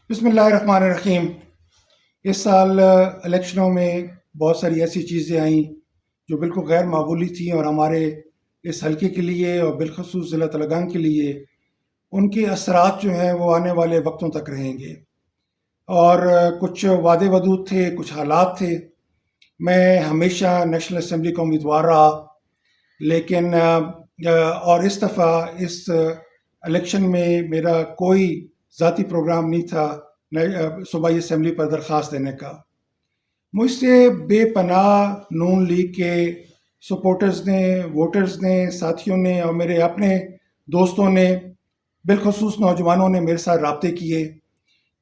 بسم اللہ الرحمن الرحیم۔ اس سال الیکشنوں میں بہت ساری ایسی چیزیں آئیں جو بالکل غیر معمولی تھیں، اور ہمارے اس حلقے کے لیے اور بالخصوص ضلع تلنگانہ کے لیے ان کے اثرات جو ہیں وہ آنے والے وقتوں تک رہیں گے۔ اور کچھ وعدے ودود تھے، کچھ حالات تھے۔ میں ہمیشہ نیشنل اسمبلی کا امیدوار رہا، لیکن اور اس دفعہ اس الیکشن میں میرا کوئی ذاتی پروگرام نہیں تھا صوبائی اسمبلی پر درخواست دینے کا۔ مجھ سے بے پناہ نون لیگ کے سپورٹرز نے، ووٹرز نے، ساتھیوں نے اور میرے اپنے دوستوں نے، بالخصوص نوجوانوں نے میرے ساتھ رابطے کیے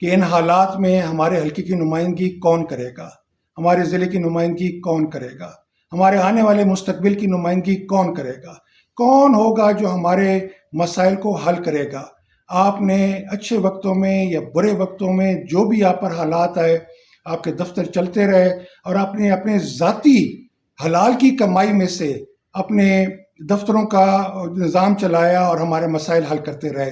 کہ ان حالات میں ہمارے حلقے کی نمائندگی کون کرے گا، ہمارے ضلع کی نمائندگی کون کرے گا، ہمارے آنے والے مستقبل کی نمائندگی کون کرے گا، کون ہوگا جو ہمارے مسائل کو حل کرے گا۔ آپ نے اچھے وقتوں میں یا برے وقتوں میں جو بھی آپ پر حالات آئے، آپ کے دفتر چلتے رہے اور آپ نے اپنے ذاتی حلال کی کمائی میں سے اپنے دفتروں کا نظام چلایا اور ہمارے مسائل حل کرتے رہے،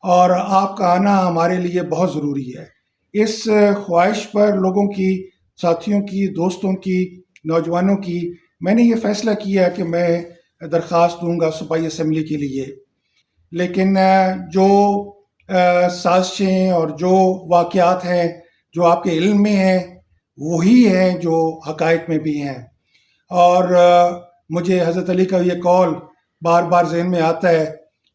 اور آپ کا آنا ہمارے لیے بہت ضروری ہے۔ اس خواہش پر لوگوں کی، ساتھیوں کی، دوستوں کی، نوجوانوں کی میں نے یہ فیصلہ کیا کہ میں درخواست دوں گا صوبائی اسمبلی کے لیے۔ لیکن جو سازشیں اور جو واقعات ہیں جو آپ کے علم میں ہیں وہی ہیں جو حقائق میں بھی ہیں، اور مجھے حضرت علی کا یہ قول بار بار ذہن میں آتا ہے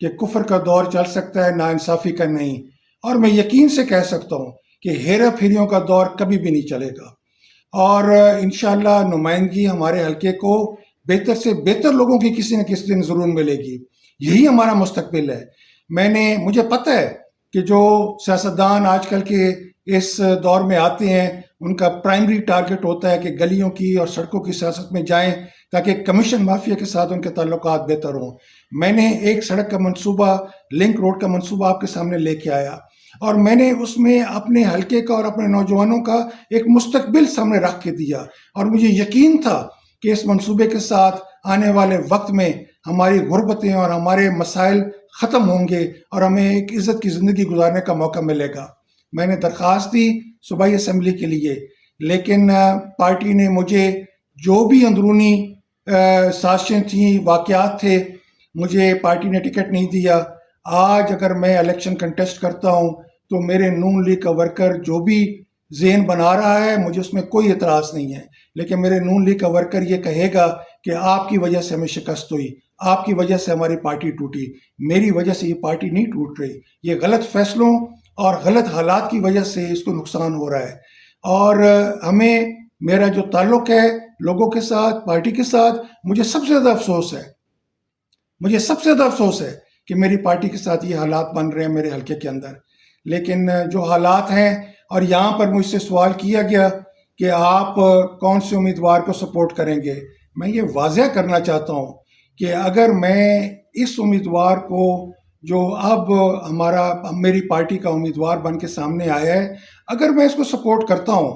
کہ کفر کا دور چل سکتا ہے، ناانصافی کا نہیں، اور میں یقین سے کہہ سکتا ہوں کہ ہیرا پھیریوں کا دور کبھی بھی نہیں چلے گا، اور انشاءاللہ نمائندگی ہمارے حلقے کو بہتر سے بہتر لوگوں کی کسی نہ کسی دن ضرور ملے گی۔ یہی ہمارا مستقبل ہے۔ مجھے پتہ ہے کہ جو سیاستدان آج کل کے اس دور میں آتے ہیں ان کا پرائمری ٹارگٹ ہوتا ہے کہ گلیوں کی اور سڑکوں کی سیاست میں جائیں تاکہ کمیشن مافیا کے ساتھ ان کے تعلقات بہتر ہوں۔ میں نے ایک سڑک کا منصوبہ، لنک روڈ کا منصوبہ آپ کے سامنے لے کے آیا، اور میں نے اس میں اپنے حلقے کا اور اپنے نوجوانوں کا ایک مستقبل سامنے رکھ کے دیا، اور مجھے یقین تھا کہ اس منصوبے کے ساتھ آنے والے وقت میں ہماری غربتیں اور ہمارے مسائل ختم ہوں گے اور ہمیں ایک عزت کی زندگی گزارنے کا موقع ملے گا۔ میں نے درخواست دی صوبائی اسمبلی کے لیے، لیکن پارٹی نے مجھے جو بھی اندرونی سازشیں تھیں، واقعات تھے، مجھے پارٹی نے ٹکٹ نہیں دیا۔ آج اگر میں الیکشن کنٹیسٹ کرتا ہوں تو میرے نون لیگ کا ورکر جو بھی ذہن بنا رہا ہے مجھے اس میں کوئی اعتراض نہیں ہے، لیکن میرے نون لیگ کا ورکر یہ کہے گا کہ آپ کی وجہ سے ہمیں شکست ہوئی، آپ کی وجہ سے ہماری پارٹی ٹوٹی۔ میری وجہ سے یہ پارٹی نہیں ٹوٹ رہی، یہ غلط فیصلوں اور غلط حالات کی وجہ سے اس کو نقصان ہو رہا ہے، اور ہمیں، میرا جو تعلق ہے لوگوں کے ساتھ، پارٹی کے ساتھ، مجھے سب سے زیادہ افسوس ہے کہ میری پارٹی کے ساتھ یہ حالات بن رہے ہیں میرے حلقے کے اندر۔ لیکن جو حالات ہیں، اور یہاں پر مجھ سے سوال کیا گیا کہ آپ کون سے امیدوار کو سپورٹ کریں گے، میں یہ واضح کرنا چاہتا ہوں کہ اگر میں اس امیدوار کو جو اب میری پارٹی کا امیدوار بن کے سامنے آیا ہے، اگر میں اس کو سپورٹ کرتا ہوں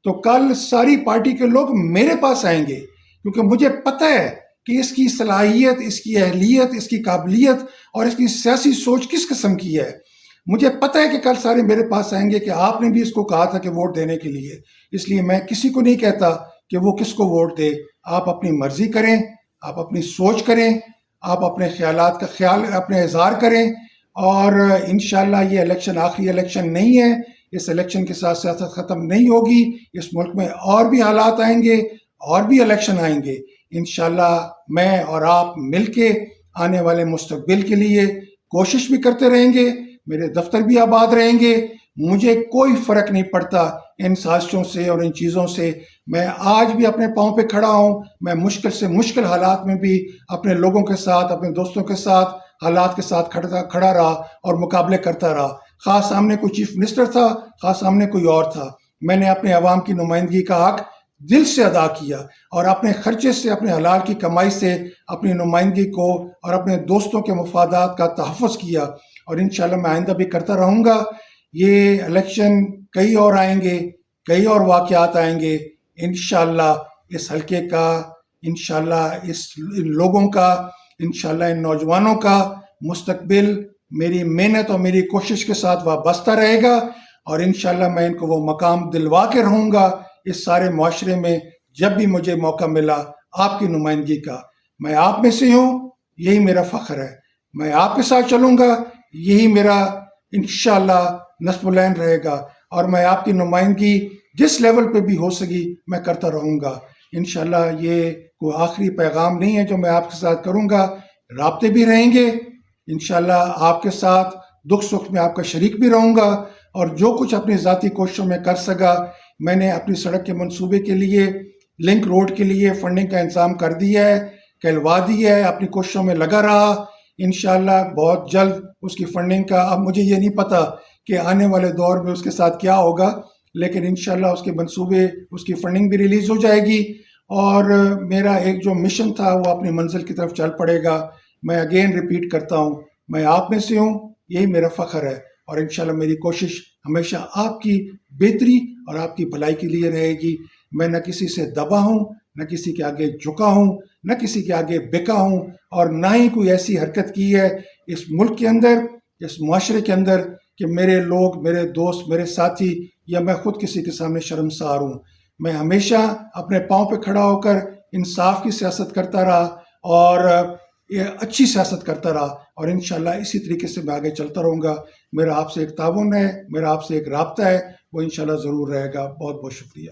تو کل ساری پارٹی کے لوگ میرے پاس آئیں گے، کیونکہ مجھے پتہ ہے کہ اس کی صلاحیت، اس کی اہلیت، اس کی قابلیت اور اس کی سیاسی سوچ کس قسم کی ہے۔ مجھے پتہ ہے کہ کل سارے میرے پاس آئیں گے کہ آپ نے بھی اس کو کہا تھا کہ ووٹ دینے کے لیے، اس لیے میں کسی کو نہیں کہتا کہ وہ کس کو ووٹ دے۔ آپ اپنی مرضی کریں، آپ اپنی سوچ کریں، آپ اپنے خیالات کا اپنے اظہار کریں، اور انشاءاللہ یہ الیکشن آخری الیکشن نہیں ہے۔ اس الیکشن کے ساتھ سیاست ختم نہیں ہوگی، اس ملک میں اور بھی حالات آئیں گے، اور بھی الیکشن آئیں گے۔ انشاءاللہ میں اور آپ مل کے آنے والے مستقبل کے لیے کوشش بھی کرتے رہیں گے، میرے دفتر بھی آباد رہیں گے۔ مجھے کوئی فرق نہیں پڑتا ان سازشوں سے اور ان چیزوں سے۔ میں آج بھی اپنے پاؤں پہ کھڑا ہوں، میں مشکل سے مشکل حالات میں بھی اپنے لوگوں کے ساتھ، اپنے دوستوں کے ساتھ، حالات کے ساتھ کھڑا رہا اور مقابلے کرتا رہا۔ خاص سامنے کوئی چیف منسٹر تھا، خاص سامنے کوئی اور تھا، میں نے اپنے عوام کی نمائندگی کا حق دل سے ادا کیا، اور اپنے خرچے سے، اپنے حلال کی کمائی سے اپنی نمائندگی کو اور اپنے دوستوں کے مفادات کا تحفظ کیا، اور انشاءاللہ میں آئندہ بھی کرتا رہوں گا۔ یہ الیکشن کئی اور آئیں گے، کئی اور واقعات آئیں گے، انشاءاللہ اس حلقے کا، انشاءاللہ ان لوگوں کا، انشاءاللہ ان نوجوانوں کا مستقبل میری محنت اور میری کوشش کے ساتھ وابستہ رہے گا، اور انشاءاللہ میں ان کو وہ مقام دلوا کے رہوں گا اس سارے معاشرے میں جب بھی مجھے موقع ملا آپ کی نمائندگی کا. میں آپ میں سے ہوں، یہی میرا فخر ہے. میں آپ کے ساتھ چلوں گا، یہی میرا انشاءاللہ نصب العین رہے گا، اور میں آپ کی نمائندگی جس لیول پہ بھی ہو سکی میں کرتا رہوں گا. انشاءاللہ یہ کوئی آخری پیغام نہیں ہے جو میں آپ کے ساتھ کروں گا. رابطے بھی رہیں گے انشاءاللہ، آپ کے ساتھ دکھ سکھ میں آپ کا شریک بھی رہوں گا، اور جو کچھ اپنی ذاتی کوششوں میں کر سکا میں نے اپنی سڑک کے منصوبے کے لیے، لنک روڈ کے لیے فنڈنگ کا انتظام کر دیا ہے، کہلوا دیا ہے، اپنی کوششوں میں لگا رہا. انشاءاللہ بہت جلد اس کی فنڈنگ کا، اب مجھے یہ نہیں پتا کہ آنے والے دور میں اس کے ساتھ کیا ہوگا، لیکن انشاءاللہ اس کے منصوبے، اس کی فنڈنگ بھی ریلیز ہو جائے گی، اور میرا ایک جو مشن تھا وہ اپنی منزل کی طرف چل پڑے گا. میں اگین ریپیٹ کرتا ہوں، میں آپ میں سے ہوں، یہی میرا فخر ہے، اور انشاءاللہ میری کوشش ہمیشہ آپ کی بہتری اور آپ کی بھلائی کے لیے رہے گی. میں نہ کسی سے دبا ہوں، نہ کسی کے آگے جھکا ہوں، نہ کسی کے آگے بکا ہوں، اور نہ ہی کوئی ایسی حرکت کی ہے اس ملک کے اندر، اس معاشرے کے اندر کہ میرے لوگ، میرے دوست، میرے ساتھی یا میں خود کسی کے سامنے شرمسار ہوں. میں ہمیشہ اپنے پاؤں پہ کھڑا ہو کر انصاف کی سیاست کرتا رہا، اور یہ اچھی سیاست کرتا رہا، اور انشاءاللہ اسی طریقے سے میں آگے چلتا رہوں گا. میرا آپ سے ایک تعاون ہے، میرا آپ سے ایک رابطہ ہے، وہ انشاءاللہ ضرور رہے گا. بہت بہت شکریہ.